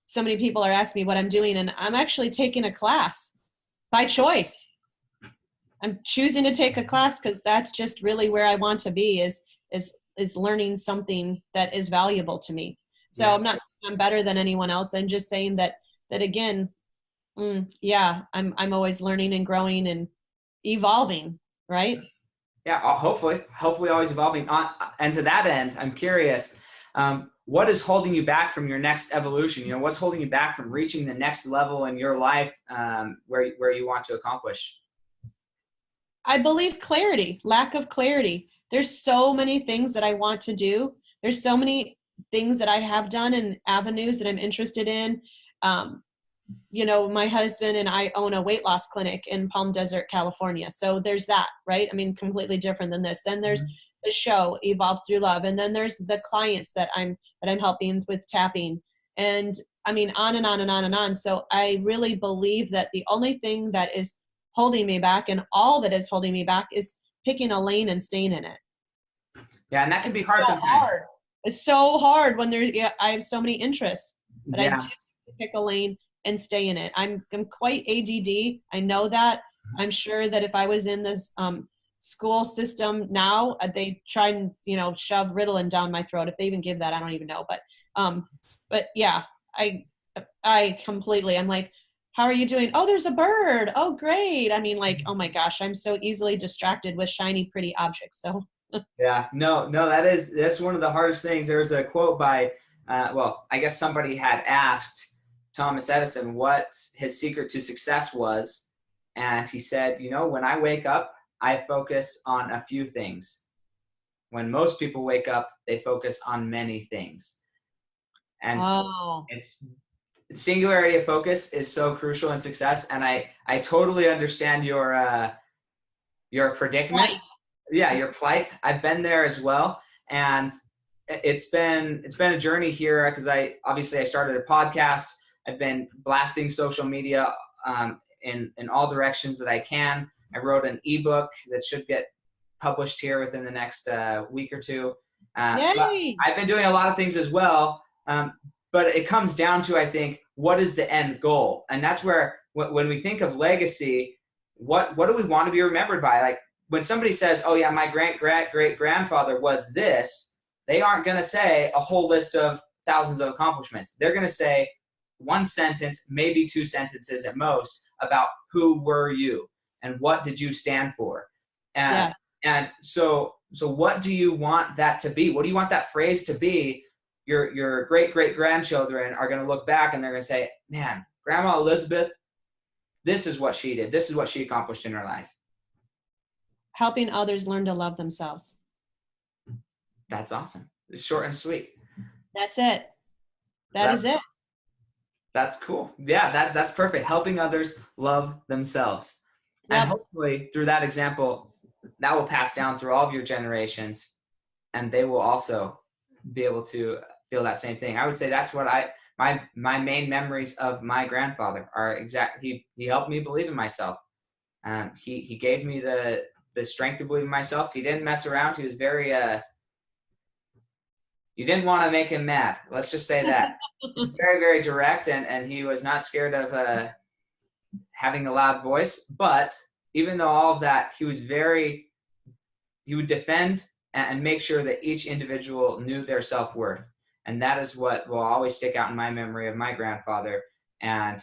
so many people are asking me what I'm doing, and I'm actually taking a class by choice. I'm choosing to take a class because that's just really where I want to be, is learning something that is valuable to me. So yeah. I'm not saying I'm better than anyone else. I'm just saying that again, I'm always learning and growing and evolving, right? Yeah, hopefully always evolving. And to that end, I'm curious, what is holding you back from your next evolution? What's holding you back from reaching the next level in your life, where you want to accomplish? I believe lack of clarity. There's so many things that I want to do. There's so many things that I have done and avenues that I'm interested in. My husband and I own a weight loss clinic in Palm Desert, California. So there's that, right? I mean, completely different than this. Then there's the show Evolve Through Love. And then there's the clients that I'm helping with tapping. And I mean, on and on and on and on. So I really believe that the only thing that is holding me back, and all that is holding me back, is picking a lane and staying in it. Yeah. And that can be hard sometimes. It's so hard when I have so many interests, but I do pick a lane and stay in it. I'm quite ADD. I know that. I'm sure that if I was in this school system now, they try and shove Ritalin down my throat. If they even give that, I don't even know. But yeah, I completely. I'm like, how are you doing? Oh, there's a bird. Oh, great. I mean, like, oh my gosh, I'm so easily distracted with shiny, pretty objects. So. Yeah, no, that's one of the hardest things. There's a quote by, I guess somebody had asked Thomas Edison what his secret to success was. And he said, when I wake up, I focus on a few things. When most people wake up, they focus on many things. And so it's singularity of focus is so crucial in success. And I totally understand your predicament. Plight. Yeah, your plight. I've been there as well. And it's been a journey here because I started a podcast. I've been blasting social media in all directions that I can. I wrote an ebook that should get published here within the next week or two. So I've been doing a lot of things as well. But it comes down to, I think, what is the end goal? And that's where, when we think of legacy, what do we want to be remembered by? Like when somebody says, oh yeah, my great-great-great-grandfather was this, they aren't going to say a whole list of thousands of accomplishments. They're going to say one sentence, maybe two sentences at most, about who were you and what did you stand for. And so what do you want that to be? What do you want that phrase to be? Your great-great-grandchildren are going to look back and they're going to say, man, Grandma Elizabeth, this is what she did. This is what she accomplished in her life. Helping others learn to love themselves. That's awesome. It's short and sweet. That's it. That is it. That's cool. Yeah, that's perfect. Helping others love themselves. Yep. And hopefully through that example, that will pass down through all of your generations, and they will also be able to feel that same thing. I would say that's what my main memories of my grandfather are he helped me believe in myself. He gave me the strength to believe in myself. He didn't mess around. He was very you didn't want to make him mad. Let's just say that. He was very, very direct, and he was not scared of having a loud voice, but even though all of that, he would defend and make sure that each individual knew their self-worth. And that is what will always stick out in my memory of my grandfather. And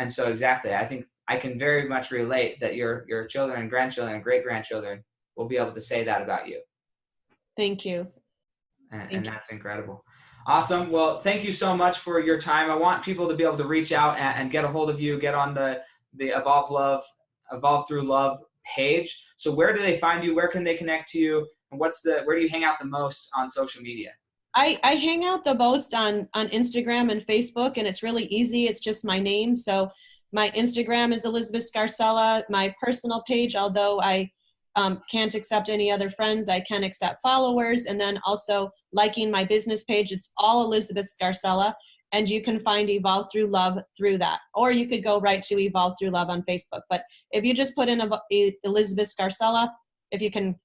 so exactly, I think I can very much relate that your children and grandchildren and great-grandchildren will be able to say that about you. Thank you. And that's incredible. Awesome. Well, thank you so much for your time. I want people to be able to reach out and get a hold of you, get on the Evolve Through Love page. So where do they find you? Where can they connect to you? And where do you hang out the most on social media? I hang out the most on Instagram and Facebook, and it's really easy. It's just my name. So my Instagram is Elizabeth Scarcella. My personal page, although I can't accept any other friends, I can accept followers. And then also liking my business page, it's all Elizabeth Scarcella. And you can find Evolve Through Love through that. Or you could go right to Evolve Through Love on Facebook. But if you just put in Elizabeth Scarcella, if you can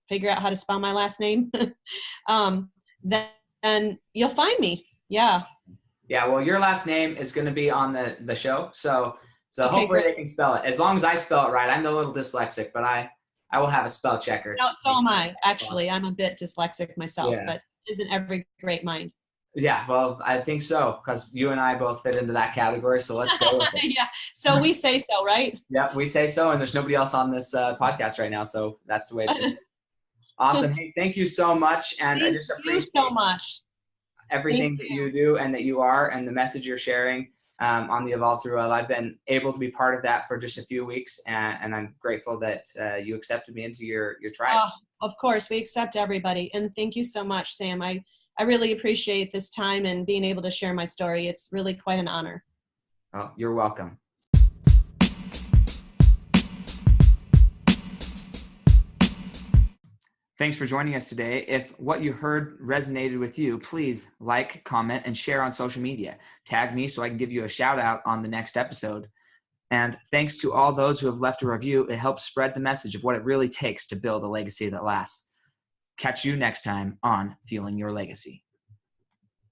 figure out how to spell my last name, then you'll find me. Yeah. Yeah, well, your last name is going to be on the show. So Okay, hopefully great. they can spell it. As long as I spell it right. I'm a little dyslexic, but I will have a spell checker. No, so am I. Actually, I'm a bit dyslexic myself, Yeah. but isn't every great mind? Yeah, well, I think so, because you and I both fit into that category, so let's go with it. Yeah, so we say so, right? Yeah, we say so, and there's nobody else on this podcast right now, so that's the way it should be. Awesome. Hey, thank you so much, and I just appreciate you so much. everything that you do and that you are and the message you're sharing on the Evolve Through Love. I've been able to be part of that for just a few weeks, and I'm grateful that you accepted me into your tribe. Oh, of course, we accept everybody, and thank you so much, Sam. I really appreciate this time and being able to share my story. It's really quite an honor. Oh, you're welcome. Thanks for joining us today. If what you heard resonated with you, please like, comment, and share on social media. Tag me so I can give you a shout out on the next episode. And thanks to all those who have left a review. It helps spread the message of what it really takes to build a legacy that lasts. Catch you next time on Fueling Your Legacy.